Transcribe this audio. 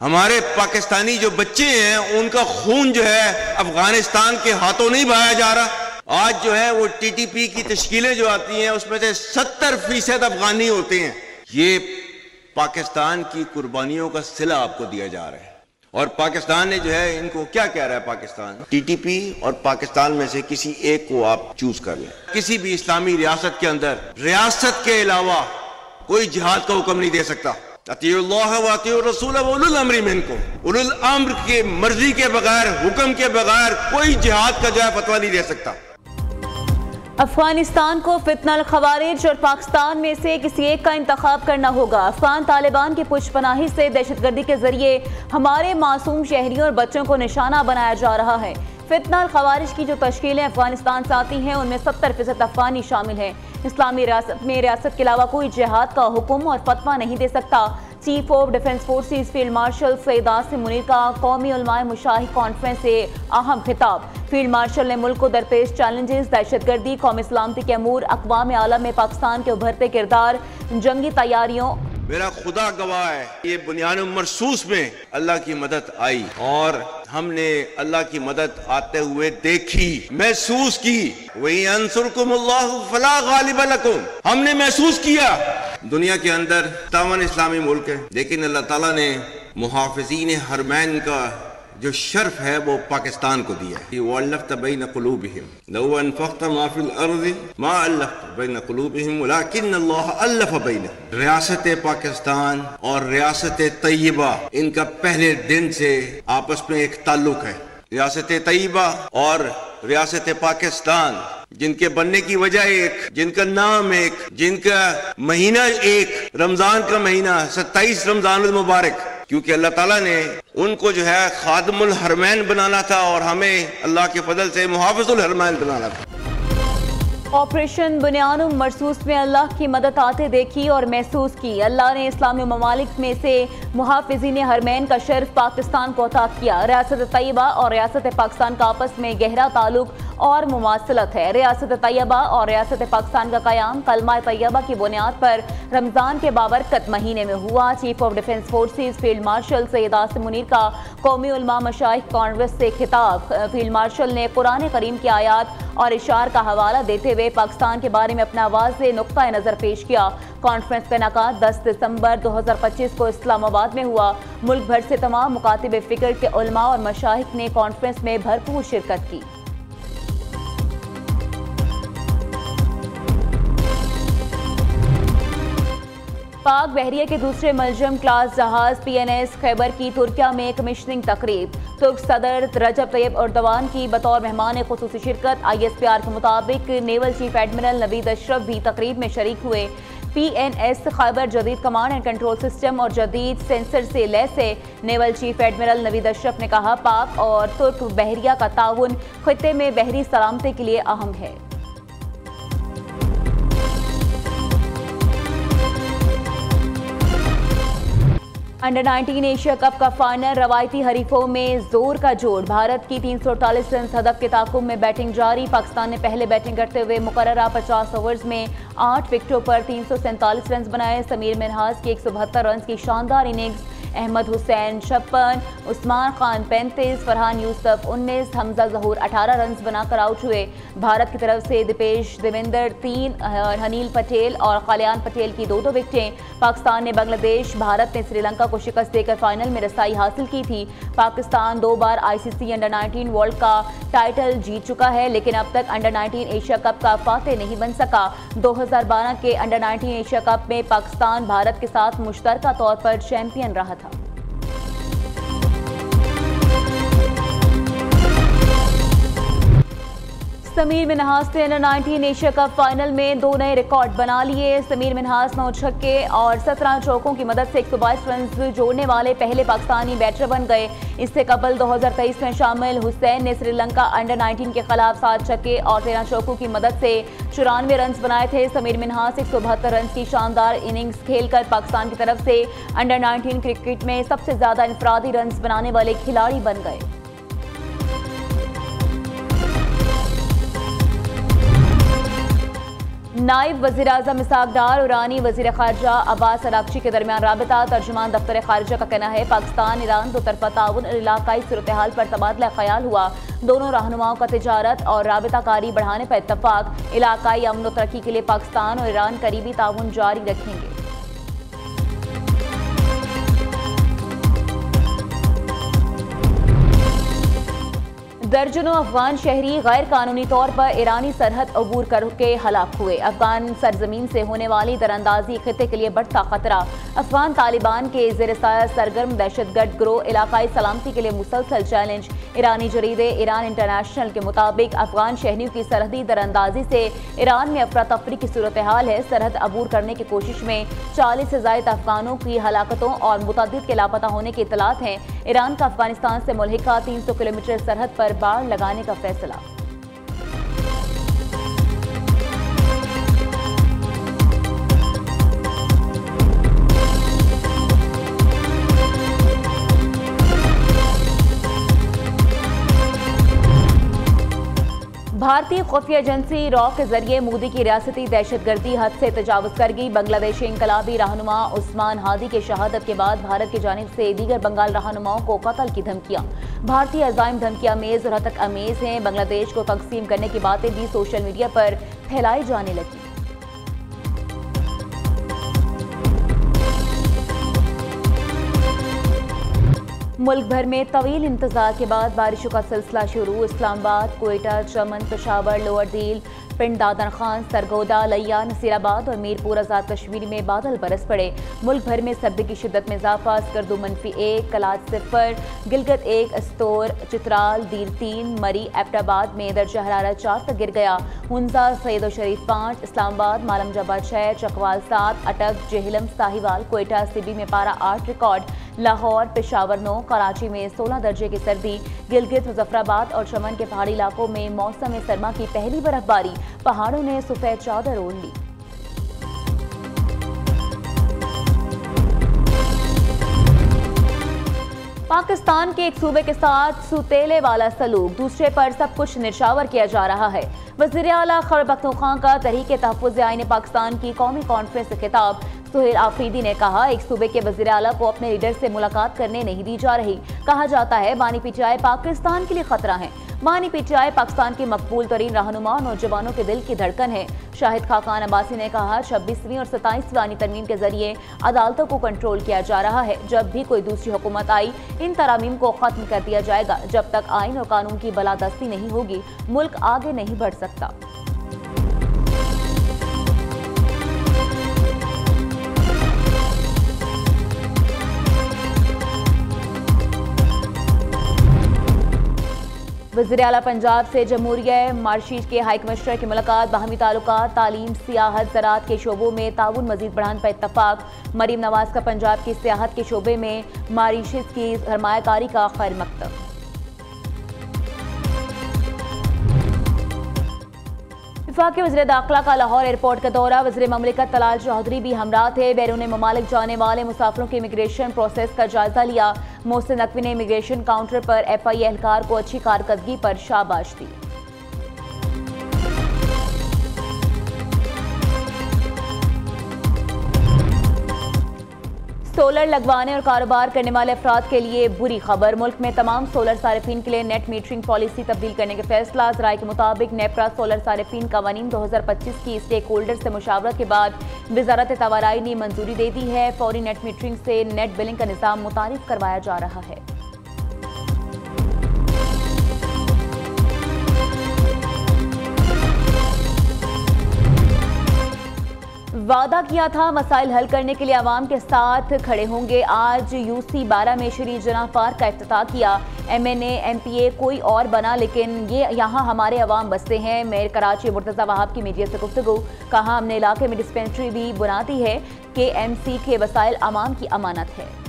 हमारे पाकिस्तानी जो बच्चे हैं उनका खून जो है अफगानिस्तान के हाथों नहीं बहाया जा रहा। आज जो है वो टीटीपी की तश्कीलें जो आती हैं उसमें से 70% अफगानी होते हैं। ये पाकिस्तान की कुर्बानियों का सिला आपको दिया जा रहा है। और पाकिस्तान ने जो है इनको क्या कह रहा है, पाकिस्तान टीटीपी और पाकिस्तान में से किसी एक को आप चूज कर लें। किसी भी इस्लामी रियासत के अंदर रियासत के अलावा कोई जिहाद का हुक्म नहीं दे सकता। अतीउल्लाह व अतीउर रसूल व उलुल अम्रि मिनकुम, उलुल अम्र के मर्जी के बगैर, हुक्म के बगैर कोई जिहाद का जो है फतवा नहीं दे सकता। अफगानिस्तान को फितनल खवारिज और पाकिस्तान में से किसी एक का इंतखाब करना होगा। अफगान तालिबान की पुष्पनाही से दहशतगर्दी के जरिए हमारे मासूम शहरियों और बच्चों को निशाना बनाया जा रहा है। फितनल खवारिज की जो तश्कीलें अफगानिस्तान से आती हैं उनमें 70% अफगानी शामिल हैं। इस्लामी रियासत में रियासत के अलावा कोई जिहाद का हुक्म और फतवा नहीं दे सकता। Chief of defence forces field marshal Syed Asim Munir का कौमी उलमाए मुशाहिद कॉन्फ्रेंस से अहम खिताब। फील्ड मार्शल ने मुल्क को दरपेश चैलेंजेस, दहशतगर्दी, कौमी सलामती के अमूर, अक़वाम आलम में पाकिस्तान के उभरते किरदार, जंगी तैयारियों। मेरा खुदा गवाह है, ये बुनियाद मरसूस में अल्लाह की मदद आई और हमने अल्लाह की मदद आते हुए देखी, महसूस की। वही अंसुरकुमुल्लाहु फला गालिब लकुम, हमने महसूस किया। दुनिया के अंदर 57 इस्लामी मुल्क है, लेकिन अल्लाह ताला ने मुहाफिज़ीन हरमैन का जो शर्फ है वो पाकिस्तान को दिया है। वअल्लफ़्त बैन क़ुलूबिहिम लौ अनफ़क़्त मा फ़िल अर्ज़ि मा अल्लफ़्त बैन क़ुलूबिहिम वलाकिन्नल्लाह अल्लफ़ बैनहुम। रियासत पाकिस्तान और रियासत तैयबा, इनका पहले दिन से आपस में एक ताल्लुक है। रियासत तैयबा और रियासत पाकिस्तान, जिनके बनने की वजह एक, जिनका नाम एक, जिनका महीना एक, रमजान का महीना 27 रमजानुल मुबारक, क्योंकि अल्लाह ताला ने उनको जो है खादिमुल हरमैन बनाना था और हमें अल्लाह के फजल से मुहाफिजुल हरमैन बनाना था। ऑपरेशन बुनियाद मरसूस में अल्लाह की मदद आते देखी और महसूस की। अल्लाह ने इस्लामी ममालिक में से मुहाफिज़ीन हरमैन का शर्फ पाकिस्तान को अता किया। रियासत तैयबा और रियासत पाकिस्तान का आपस में गहरा ताल्लुक और मुमासलत है। रियासत तैयबा और रियासत पाकिस्तान का क़याम कलमा तैयबा की बुनियाद पर रमज़ान के बाबरकत महीने में हुआ। Chief of defence forces field marshal Syed Asim Munir का कौमी उलमा मशाइख कॉन्फ्रेंस से खिताब। फील्ड मार्शल ने कुरान करीम की आयात और इशार का हवाला देते हुए पाकिस्तान के बारे में अपना वाज़ेह नुक्ता नज़र पेश किया। कॉन्फ्रेंस का इनेकाद 10 दिसंबर 2025 को इस्लामाबाद में हुआ। मुल्क भर से तमाम मुकातिब फ़िक्र के उलमा और मशाइख ने कॉन्फ्रेंस में भरपूर शिरकत की। पाक बहरिया के दूसरे मलजम क्लास जहाज PNS खैबर की तुर्किया में कमिश्निंग तकरीब। तुर्क सदर रजब तैयब एर्दोगान की बतौर मेहमान खुसूसी शिरकत। ISPR के मुताबिक naval chief admiral Naveed Ashraf भी तकरीब में शरीक हुए। PNS खैबर जदीद कमांड एंड कंट्रोल सिस्टम और जदीद सेंसर से लैस है। Naval chief admiral Naveed Ashraf ने कहा, पाक और तुर्क बहरिया का ताउन खित्ते में बहरी सलामती के लिए अहम है। अंडर 19 एशिया कप का फाइनल, रवायती हरीफों में जोर का जोड़। भारत की 348 रन हदफ के ताकुब में बैटिंग जारी। पाकिस्तान ने पहले बैटिंग करते हुए मुकर्ररा 50 ओवर्स में 8 विकेटों पर 347 रन बनाए। समीर मिन्हाज की 172 रन की शानदार इनिंग्स। अहमद हुसैन 56, उस्मान खान 35, फरहान यूसुफ 19, हमजा जहूर 18 रन बनाकर आउट हुए। भारत की तरफ से दीपेश देवेंद्र 3, हनील पटेल और कल्याण पटेल की 2-2 विकेटें। पाकिस्तान ने बांग्लादेश, भारत ने श्रीलंका को शिकस्त देकर फाइनल में रसाई हासिल की थी। पाकिस्तान 2 बार ICC अंडर 19 वर्ल्ड का टाइटल जीत चुका है, लेकिन अब तक अंडर 19 एशिया कप का फातेह नहीं बन सका। 2012 के अंडर 19 एशिया कप में पाकिस्तान भारत के साथ मुश्तरका तौर पर चैंपियन रहा था। समीर मिन्हास ने अंडर 19 एशिया कप फाइनल में 2 नए रिकॉर्ड बना लिए। समीर मिन्हास 9 छक्के और 17 चौकों की मदद से 122 रन जोड़ने वाले पहले पाकिस्तानी बैटर बन गए। इससे कबल 2023 में शामिल हुसैन ने श्रीलंका अंडर 19 के खिलाफ 7 छक्के और 13 चौकों की मदद से 94 रन बनाए थे। समीर मिन्हास 172 रन की शानदार इनिंग्स खेलकर पाकिस्तान की तरफ से अंडर 19 क्रिकेट में सबसे ज्यादा इनफरादी रन बनाने वाले खिलाड़ी बन गए। नायब वज़ीर आज़म इसहाक डार और ईरानी वज़ीर ख़ारजा अब्बास अराग़ची के दरमियान राबिता। तर्जुमान दफ्तर ख़ारजा का कहना है पाकिस्तान ईरान दो तरफ़ा ताउन और इलाकाई सूरत हाल पर तबादला ख्याल हुआ। दोनों रहनुमाओं का तिजारत और राबिताकारी बढ़ाने पर इत्तफ़ाक़। इलाकाई अमन व तरक्की के लिए पाकिस्तान और ईरान करीबी ताउन जारी रखेंगे। दर्जनों अफगान शहरी गैर कानूनी तौर पर ईरानी सरहद अबूर करके हलाक हुए। अफगान सरजमीन से होने वाली दरअंदाजी खित्ते के लिए बढ़ता खतरा। अफगान तालिबान के ज़ेर-ए-साया सरगर्म दहशतगर्द गिरोह इलाकाई सलामती के लिए मुसलसल चैलेंज। ईरानी जरीदे ईरान इंटरनेशनल के मुताबिक अफगान शहरियों की सरहदी दरअंदाजी से ईरान में अफरा तफरी की सूरत हाल है। सरहद अबूर करने की कोशिश में 40 से ज़ायद अफगानों की हलाकतों और मुतअद्दिद के लापता होने की इत्तलात हैं। ईरान का अफगानिस्तान से मुल्हिका 300 किलोमीटर सरहद पर बाड़ लगाने का फैसला। भारतीय खुफिया एजेंसी रॉ के जरिए मोदी की रियासती दहशतगर्दी हद से तजावुज कर गई। बांग्लादेशी इनकलाबी रहनुमा उस्मान हादी के शहादत के बाद भारत की जानिब से दीगर बंगाल रहनुमाओं को कत्ल की धमकियां। भारतीय अज़ाइम धमकियां अमेज और हतक अमेज हैं। बांग्लादेश को तकसीम करने की बातें भी सोशल मीडिया पर फैलाई जाने लगी। मुल्क भर में तवील इंतजार के बाद बारिशों का सिलसिला शुरू। इस्लामाबाद, क्वेटा, चमन, पेशावर, लोअर दील, पिंड दादन खान, सरगोदा, लिया, नसीराबाद और मीरपुर आज़ाद कश्मीर में बादल बरस पड़े। मुल्क भर में सर्दी की शिद्दत में इजाफा। स्कर्दू -1, कलाज 0, गिलगित 1, अस्तोर, चित्राल, दीर 3, मरी, एबटाबाद में दर्जा हरारत 4 तक गिर गया। हुंजा, सैयद और शरीफ 5, इस्लामाबाद, मालमजाबाद 6, चकवाल 7, अटक, जेहलम, साहिवाल, क्वेटा, सिबी में पारा 8 रिकॉर्ड। लाहौर, पेशावर 9, कराची में 16 दर्जे की सर्दी। गिलगित, मुजफ्फराबाद और चमन के पहाड़ी इलाकों में मौसम सरमा की पहली बर्फबारी। पहाड़ों ने सफेद चादर ओढ़ ली। पाकिस्तान के एक सूबे के साथ सुतेले वाला सलूक, दूसरे पर सब कुछ निशावर किया जा रहा है। वज़ीर आला खैबर पख्तूनख्वा का तहरीक तहफ़्फ़ुज़ आईन पाकिस्तान की कौमी कॉन्फ्रेंस से खिताब। सुहेल आफरीदी ने कहा, एक सूबे के वज़ीर आला को अपने लीडर से मुलाकात करने नहीं दी जा रही। कहा जाता है बानी पीटीआई पाकिस्तान के लिए खतरा है। बानी पीटीआई पाकिस्तान के मकबूल तरीन रहनुमा और नौजवानों के दिल की धड़कन है। शाहिद खाकान अब्बासी ने कहा, 26वीं और 27वीं आईनी तरमीम के जरिए अदालतों को कंट्रोल किया जा रहा है। जब भी कोई दूसरी हुकूमत आई, इन तरामीम को खत्म कर दिया जाएगा। जब तक आइन और कानून की बलादस्ती नहीं होगी, मुल्क आगे नहीं बढ़ सकता। वज़ीर आला पंजाब से जमहूरिया मार्शीज के हाई कमिश्नर की मुलाकात। बाहमी ताल्लुकात, तालीम, सियाहत, ज़राअत के शोबों में ताउन मज़ीद बढ़ाने पर इत्तफ़ाक़। मरीम नवाज़ का पंजाब की सियाहत के शोबे में मारीशस की सरमायाकारी का खैर मकतब। वफाकी वज़ीर दाखिला का लाहौर एयरपोर्ट का दौरा। वज़ीर ममलिकत तलाल चौधरी भी हमरा थे। बैरून ममालिक जाने वाले मुसाफिरों के इमिग्रेशन प्रोसेस का जायजा लिया। मोहसिन नकवी ने इमिग्रेशन काउंटर पर FI एहलकार को अच्छी कारकर्दगी पर शाबाश दी। सोलर लगवाने और कारोबार करने वाले अफराद के लिए बुरी खबर। मुल्क में तमाम सोलर सारिफीन के लिए नेट मीटरिंग पॉलिसी तब्दील करने का फैसला। ज़राए के मुताबिक नेपरा सोलर सारिफीन कवानीन 2025 की स्टेक होल्डर से मुशावरत के बाद वज़ारत तवानाई ने मंजूरी दे दी है। फौरी नेट मीटरिंग से नेट बिलिंग का निज़ाम मुतारिफ करवाया जा रहा है। वादा किया था मसाइल हल करने के लिए आवाम के साथ खड़े होंगे। आज UC 12 में श्री जनाह पार्क का इफ्तिताह किया। MNA MPA कोई और बना, लेकिन ये यहाँ हमारे अवाम बसते हैं। मेयर कराची मुर्तज़ा वहाब की मीडिया से गुफ्तगू। कहा, हमने इलाके में डिस्पेंसरी भी बुना दी है। KMC के वसाइल अवाम की अमानत है।